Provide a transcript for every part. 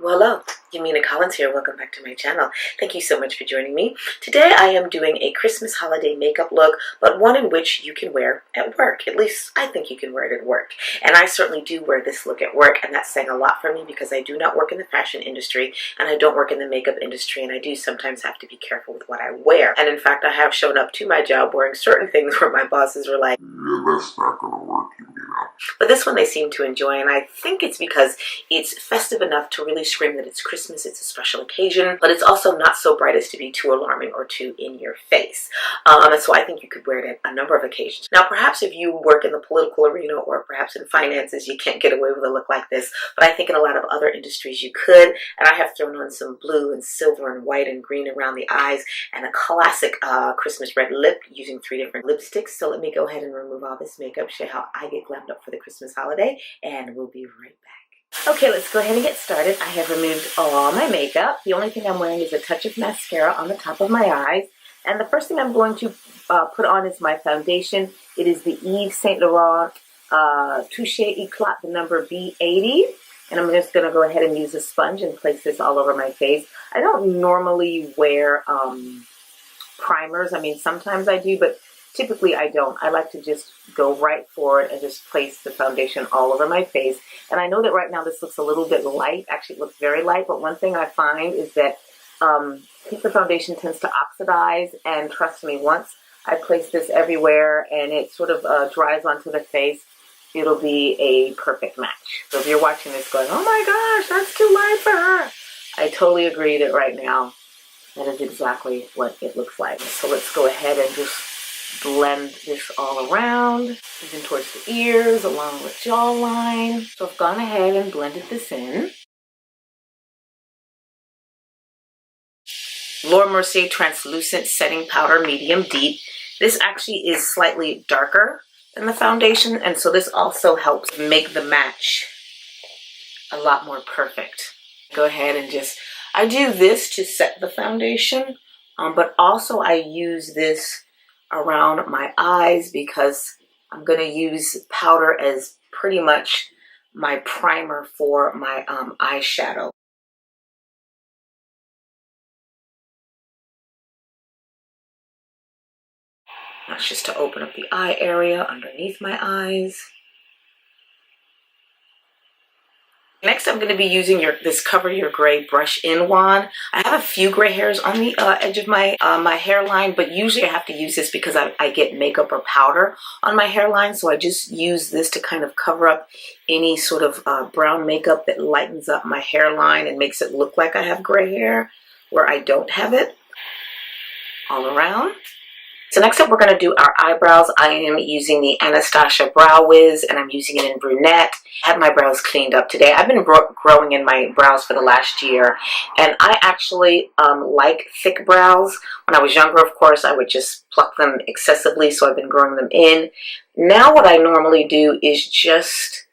Well, hello, Yaminatoday here. Welcome back to my channel. Thank you so much for joining me. Today I am doing a Christmas holiday makeup look, but one in which you can wear at work. At least I think you can wear it at work. And I certainly do wear this look at work, and that's saying a lot for me because I do not work in the fashion industry and I don't work in the makeup industry, and I do sometimes have to be careful with what I wear. And in fact, I have shown up to my job wearing certain things where my bosses were like, "Yeah, that's not gonna work, you know." But this one they seem to enjoy, and I think it's because it's festive enough to really scream that it's Christmas, it's a special occasion, but it's also not so bright as to be too alarming or too in your face. And so I think you could wear it at a number of occasions. Now, perhaps if you work in the political arena or perhaps in finances, you can't get away with a look like this, but I think in a lot of other industries you could. And I have thrown on some blue and silver and white and green around the eyes and a classic Christmas red lip using 3 different lipsticks. So let me go ahead and remove all this makeup, show you how I get glammed up for the Christmas holiday, and we'll be right back. Okay, let's go ahead and get started. I have removed all my makeup. The only thing I'm wearing is a touch of mascara on the top of my eyes. And the first thing I'm going to put on is my foundation. It is the Yves Saint Laurent Touche Eclat, the number B80. And I'm just going to go ahead and use a sponge and place this all over my face. I don't normally wear primers. I mean, sometimes I do, but typically I don't. I like to just go right for it and just place the foundation all over my face. And I know that right now this looks a little bit light. Actually, it looks very light. But one thing I find is that I think the foundation tends to oxidize. And trust me, once I place this everywhere and it sort of dries onto the face, it'll be a perfect match. So if you're watching this going, "Oh my gosh, that's too light for her," I totally agree that right now that is exactly what it looks like. So let's go ahead and just blend this all around, even towards the ears, along the jawline. So I've gone ahead and blended this in. Laura Mercier Translucent Setting Powder Medium Deep. This actually is slightly darker than the foundation, and so this also helps make the match a lot more perfect. Go ahead and I do this to set the foundation, but also I use this around my eyes because I'm going to use powder as pretty much my primer for my eyeshadow. That's just to open up the eye area underneath my eyes. Next, I'm going to be using this Cover Your Gray Brush In Wand. I have a few gray hairs on the edge of my my hairline, but usually I have to use this because I get makeup or powder on my hairline. So I just use this to kind of cover up any sort of brown makeup that lightens up my hairline and makes it look like I have gray hair where I don't have it, all around. So next up, we're going to do our eyebrows. I am using the Anastasia Brow Wiz, and I'm using it in brunette. I had my brows cleaned up today. I've been growing in my brows for the last year, and I actually like thick brows. When I was younger, of course, I would just pluck them excessively, so I've been growing them in. Now what I normally do is just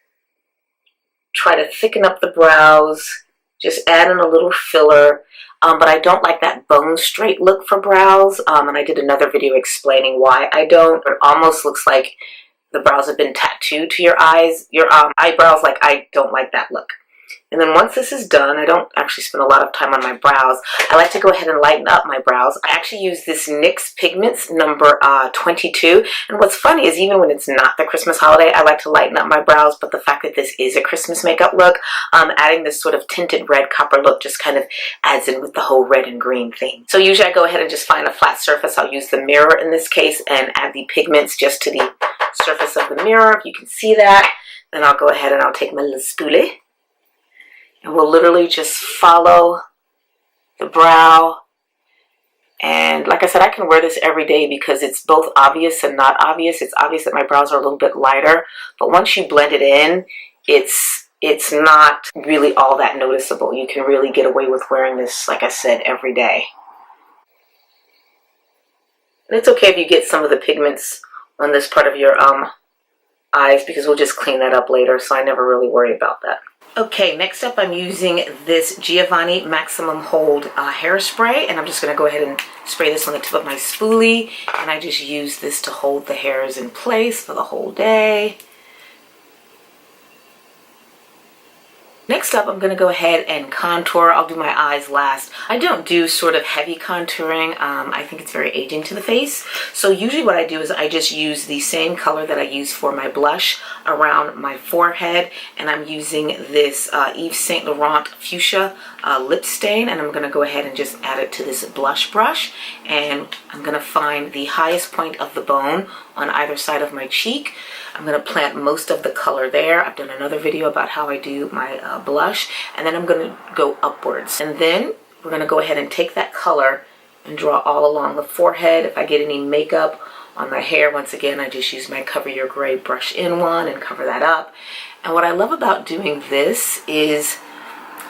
try to thicken up the brows, just add in a little filler. But I don't like that bone straight look for brows, and I did another video explaining why I don't. It almost looks like the brows have been tattooed to your eyes, your eyebrows. Like, I don't like that look. And then once this is done, I don't actually spend a lot of time on my brows. I like to go ahead and lighten up my brows. I actually use this NYX Pigments number 22. And what's funny is even when it's not the Christmas holiday, I like to lighten up my brows. But the fact that this is a Christmas makeup look, adding this sort of tinted red copper look just kind of adds in with the whole red and green theme. So usually I go ahead and just find a flat surface. I'll use the mirror in this case and add the pigments just to the surface of the mirror, if you can see that. Then I'll go ahead and I'll take my little spoolie. And we'll literally just follow the brow. And like I said, I can wear this every day because it's both obvious and not obvious. It's obvious that my brows are a little bit lighter, but once you blend it in, it's not really all that noticeable. You can really get away with wearing this, like I said, every day. And it's okay if you get some of the pigments on this part of your eyes because we'll just clean that up later, so I never really worry about that. Okay, next up I'm using this Giovanni Maximum Hold hairspray, and I'm just going to go ahead and spray this on the tip of my spoolie, and I just use this to hold the hairs in place for the whole day. Next up, I'm going to go ahead and contour. I'll do my eyes last. I don't do sort of heavy contouring. I think it's very aging to the face. So usually what I do is I just use the same color that I use for my blush around my forehead. And I'm using this Yves Saint Laurent Fuchsia lip stain. And I'm going to go ahead and just add it to this blush brush. And I'm going to find the highest point of the bone on either side of my cheek. I'm going to plant most of the color there. I've done another video about how I do my blush. And then I'm going to go upwards. And then we're going to go ahead and take that color and draw all along the forehead. If I get any makeup on my hair, once again, I just use my Cover Your Gray brush in one and cover that up. And what I love about doing this is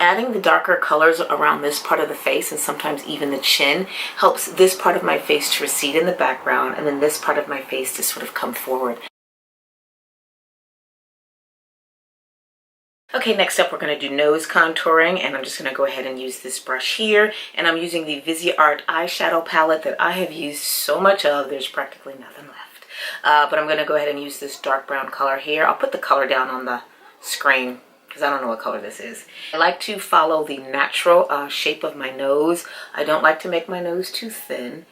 adding the darker colors around this part of the face, and sometimes even the chin, helps this part of my face to recede in the background, and then this part of my face to sort of come forward. Okay, next up we're going to do nose contouring, and I'm just going to go ahead and use this brush here, and I'm using the Viseart eyeshadow palette that I have used so much of, there's practically nothing left. But I'm going to go ahead and use this dark brown color here. I'll put the color down on the screen because I don't know what color this is. I like to follow the natural shape of my nose. I don't like to make my nose too thin.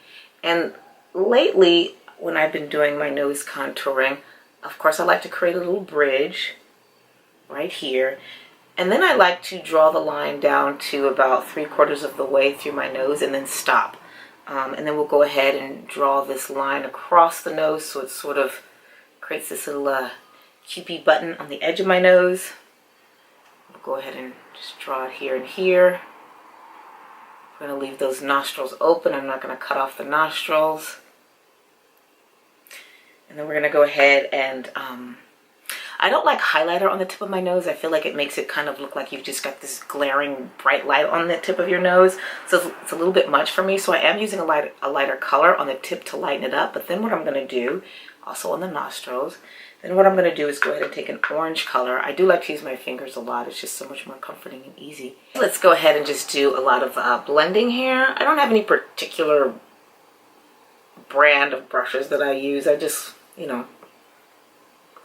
And lately, when I've been doing my nose contouring, of course I like to create a little bridge right here, and then I like to draw the line down to about 3/4 of the way through my nose and then stop, and then we'll go ahead and draw this line across the nose so it sort of creates this little Cupid button on the edge of my nose. We'll go ahead and just draw it here and here. We're going to leave those nostrils open. I'm not going to cut off the nostrils. And then we're going to go ahead and I don't like highlighter on the tip of my nose. I feel like it makes it kind of look like you've just got this glaring bright light on the tip of your nose. So it's a little bit much for me. So I am using a lighter color on the tip to lighten it up. But then what I'm going to do, also on the nostrils, then what I'm going to do is go ahead and take an orange color. I do like to use my fingers a lot. It's just so much more comforting and easy. Let's go ahead and just do a lot of blending here. I don't have any particular brand of brushes that I use. I just, you know,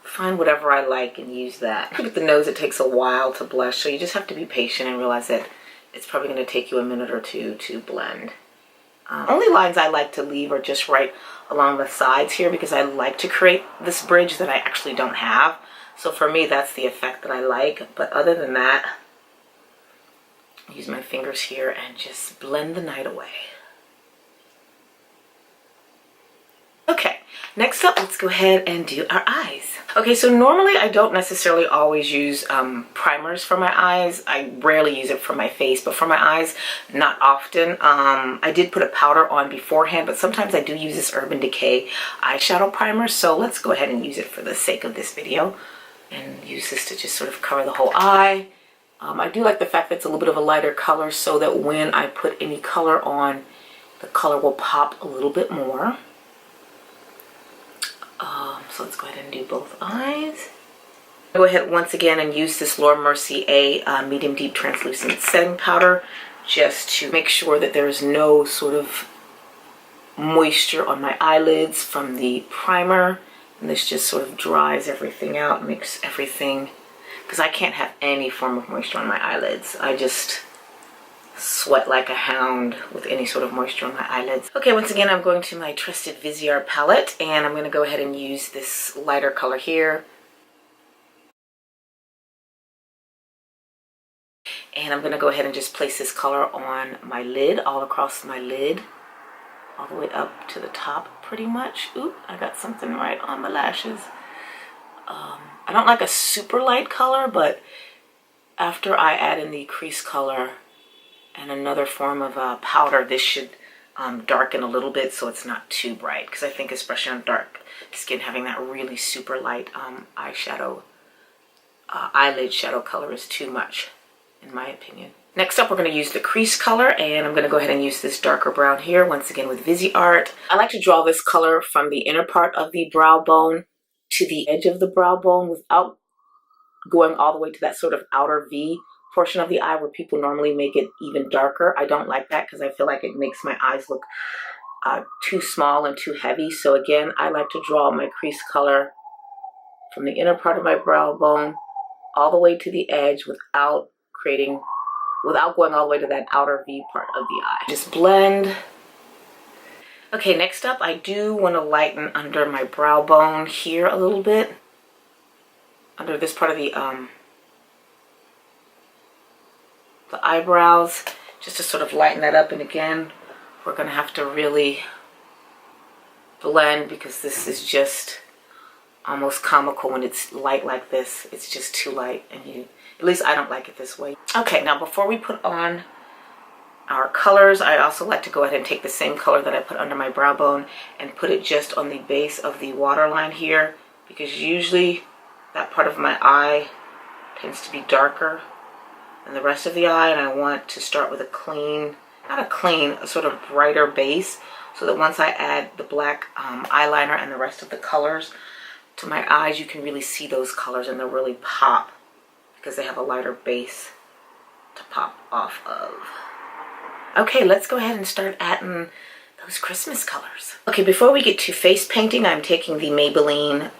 find whatever I like and use that. With the nose, it takes a while to blush, so you just have to be patient and realize that it's probably going to take you a minute or two to blend. Only lines I like to leave are just right along the sides here because I like to create this bridge that I actually don't have. So for me, that's the effect that I like. But other than that, I use my fingers here and just blend the night away. Okay, next up, let's go ahead and do our eyes. Okay, so normally I don't necessarily always use primers for my eyes. I rarely use it for my face, but for my eyes, not often. I did put a powder on beforehand, but sometimes I do use this Urban Decay eyeshadow primer, so let's go ahead and use it for the sake of this video and use this to just sort of cover the whole eye. I do like the fact that it's a little bit of a lighter color so that when I put any color on, the color will pop a little bit more. So let's go ahead and do both eyes. Go ahead once again and use this Laura Mercier medium deep translucent setting powder just to make sure that there is no sort of moisture on my eyelids from the primer. And this just sort of dries everything out, makes everything, because I can't have any form of moisture on my eyelids. I just sweat like a hound with any sort of moisture on my eyelids. Okay, once again, I'm going to my trusted Viseart palette, and I'm going to go ahead and use this lighter color here. And I'm going to go ahead and just place this color on my lid, all across my lid, all the way up to the top pretty much. Oop, I got something right on my lashes. I don't like a super light color, but after I add in the crease color and another form of powder, this should darken a little bit so it's not too bright, because I think especially on dark skin, having that really super light eyeshadow, eyelid shadow color is too much, in my opinion. Next up, we're going to use the crease color, and I'm going to go ahead and use this darker brown here, once again with Viseart. I like to draw this color from the inner part of the brow bone to the edge of the brow bone without going all the way to that sort of outer V portion of the eye where people normally make it even darker. I don't like that because I feel like it makes my eyes look too small and too heavy. So again, I like to draw my crease color from the inner part of my brow bone all the way to the edge without creating, without going all the way to that outer V part of the eye. Just blend. Okay, next up, I do want to lighten under my brow bone here a little bit. Under this part of the eyebrows, just to sort of lighten that up. And again, we're going to have to really blend because this is just almost comical when it's light like this. It's just too light, and at least I don't like it this way. Okay, now before we put on our colors, I also like to go ahead and take the same color that I put under my brow bone and put it just on the base of the waterline here, because usually that part of my eye tends to be darker than the rest of the eye, and I want to start with a clean, a sort of brighter base, so that once I add the black eyeliner and the rest of the colors to my eyes, you can really see those colors and they'll really pop because they have a lighter base to pop off of. Okay, let's go ahead and start adding those Christmas colors. Okay, before we get to face painting, I'm taking the Maybelline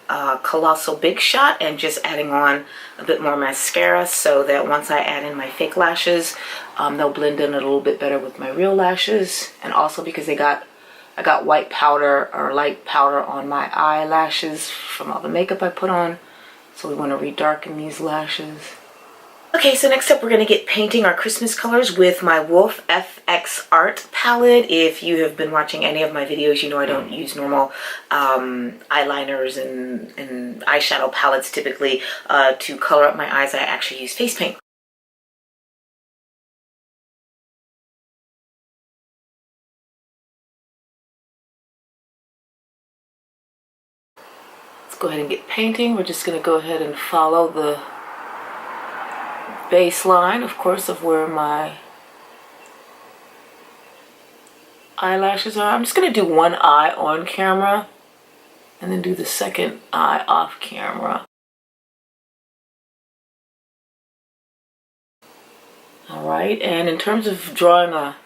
Colossal Big Shot and just adding on a bit more mascara so that once I add in my fake lashes, they'll blend in a little bit better with my real lashes. And also because I got white powder or light powder on my eyelashes from all the makeup I put on, so we want to redarken these lashes. Okay, so next up we're going to get painting our Christmas colors with my Wolf FX Art palette. If you have been watching any of my videos, you know I don't use normal eyeliners and eyeshadow palettes typically to color up my eyes. I actually use face paint. Let's go ahead and get painting. We're just going to go ahead and follow the baseline, of course, of where my eyelashes are. I'm just going to do one eye on camera and then do the second eye off camera. Alright, and in terms of drawing a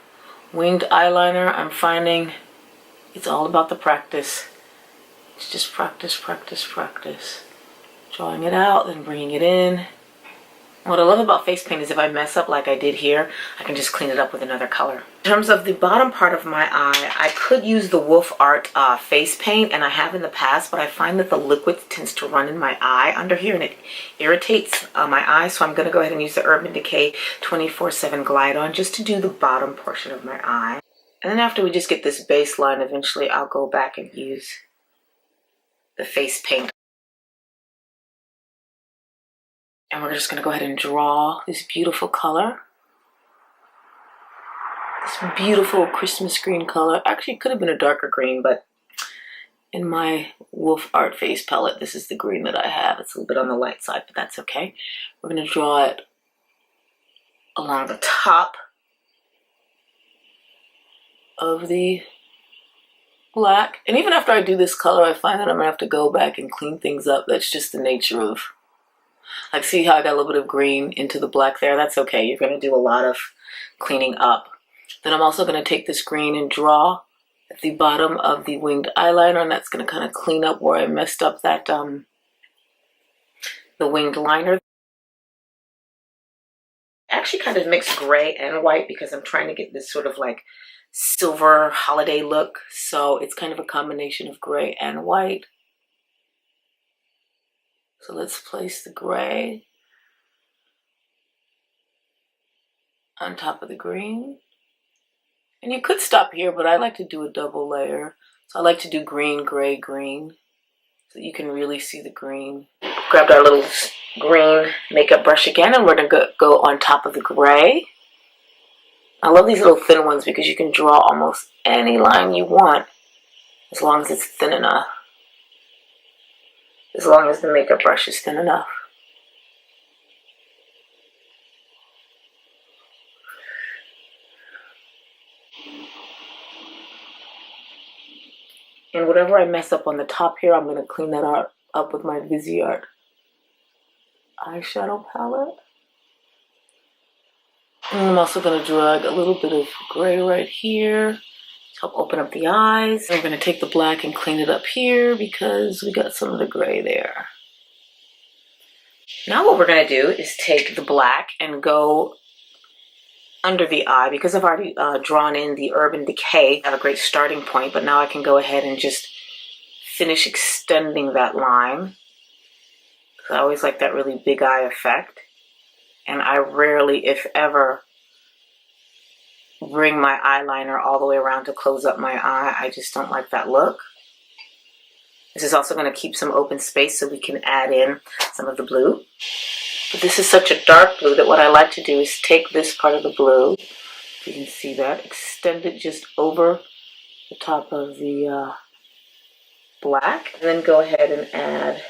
winged eyeliner, I'm finding it's all about the practice. It's just practice, practice, practice. Drawing it out, then bringing it in. What I love about face paint is if I mess up like I did here, I can just clean it up with another color. In terms of the bottom part of my eye, I could use the Wolf Art face paint, and I have in the past, but I find that the liquid tends to run in my eye under here and it irritates my eye, so I'm going to go ahead and use the Urban Decay 24/7 Glide On just to do the bottom portion of my eye. And then after we just get this baseline, eventually I'll go back and use the face paint. And we're just going to go ahead and draw this beautiful color. This beautiful Christmas green color. Actually, it could have been a darker green, but in my Wolf Art face palette, this is the green that I have. It's a little bit on the light side, but that's okay. We're going to draw it along the top of the black. And even after I do this color, I find that I'm going to have to go back and clean things up. That's just the nature of, like, see how I got a little bit of green into the black there? That's okay. You're going to do a lot of cleaning up. Then I'm also going to take this green and draw at the bottom of the winged eyeliner, and that's going to kind of clean up where I messed up that the winged liner. I actually kind of mix gray and white because I'm trying to get this sort of like silver holiday look. So it's kind of a combination of gray and white. So let's place the gray on top of the green. And you could stop here, but I like to do a double layer. So I like to do green, gray, green, so you can really see the green. Grabbed our little green makeup brush again, and we're gonna go on top of the gray. I love these little thin ones because you can draw almost any line you want as long as it's thin enough. As long as the makeup brush is thin enough. And whatever I mess up on the top here, I'm going to clean that up with my Viseart eyeshadow palette. And I'm also going to drag a little bit of gray right here to help open up the eyes. I'm going to take the black and clean it up here because we got some of the gray there. Now what we're going to do is take the black and go under the eye. Because I've already drawn in the Urban Decay, I have a great starting point, but now I can go ahead and just finish extending that line. I always like that really big eye effect. And I rarely, if ever, bring my eyeliner all the way around to close up my eye. I just don't like that look. This is also going to keep some open space so we can add in some of the blue. But this is such a dark blue that what I like to do is take this part of the blue, you can see that, extend it just over the top of the black, and then go ahead and add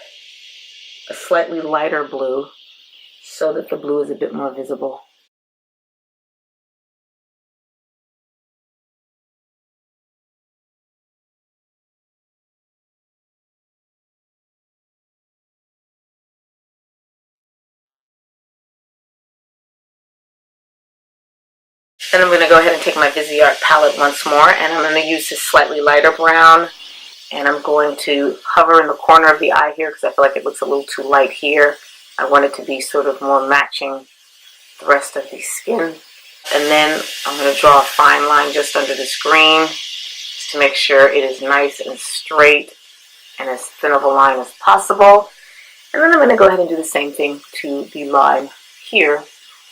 a slightly lighter blue so that the blue is a bit more visible. Then I'm going to go ahead and take my Viseart palette once more, and I'm going to use this slightly lighter brown, and I'm going to hover in the corner of the eye here because I feel like it looks a little too light here. I want it to be sort of more matching the rest of the skin. And then I'm going to draw a fine line just under this green just to make sure it is nice and straight and as thin of a line as possible. And then I'm going to go ahead and do the same thing to the line here.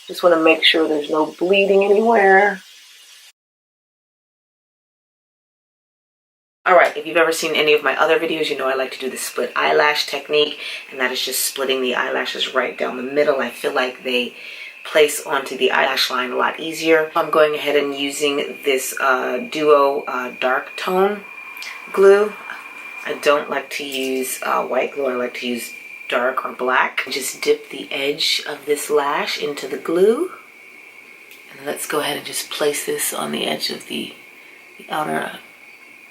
Just want to make sure there's no bleeding anywhere. Alright, if you've ever seen any of my other videos, you know I like to do the split eyelash technique, and that is just splitting the eyelashes right down the middle. I feel like they place onto the eyelash line a lot easier. I'm going ahead and using this Duo dark tone glue. I don't like to use white glue, I like to use dark or black. Just dip the edge of this lash into the glue, and let's go ahead and just place this on the edge of the outer,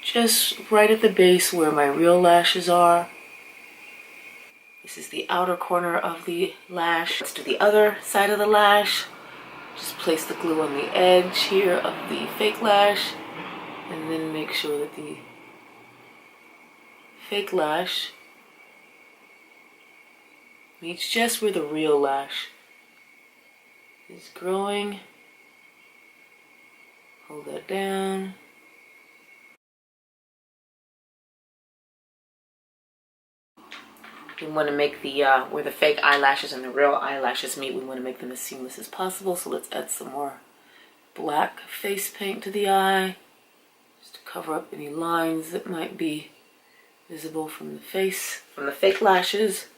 just right at the base where my real lashes are. This is the outer corner of the lash. Let's do the other side of the lash. Just place the glue on the edge here of the fake lash, and then make sure that the fake lash meets just where the real lash is growing. Hold that down. We want to make the where the fake eyelashes and the real eyelashes meet, we want to make them as seamless as possible. So let's add some more black face paint to the eye, just to cover up any lines that might be visible from the face, from the fake lashes.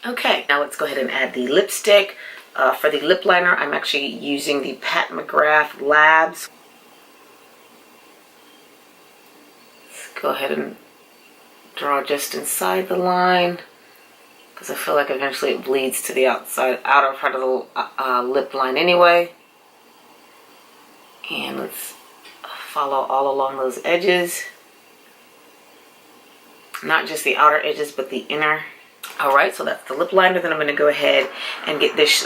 Okay, now let's go ahead and add the lipstick. For the lip liner, I'm actually using the Pat McGrath Labs. Let's go ahead and draw just inside the line, because I feel like eventually it bleeds to the outer part of the lip line anyway. And let's follow all along those edges. Not just the outer edges, but the inner. Alright, so that's the lip liner. Then I'm going to go ahead and get this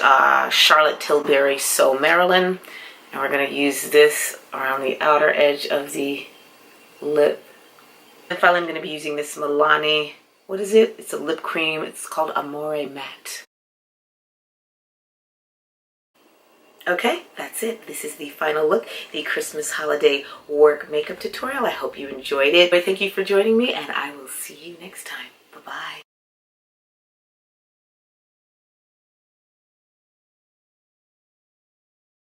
Charlotte Tilbury So Marilyn. And we're going to use this around the outer edge of the lip. And finally I'm going to be using this Milani, what is it? It's a lip cream. It's called Amore Matte. Okay, that's it. This is the final look, the Christmas holiday work makeup tutorial. I hope you enjoyed it. Thank you for joining me, and I will see you next time. Bye-bye.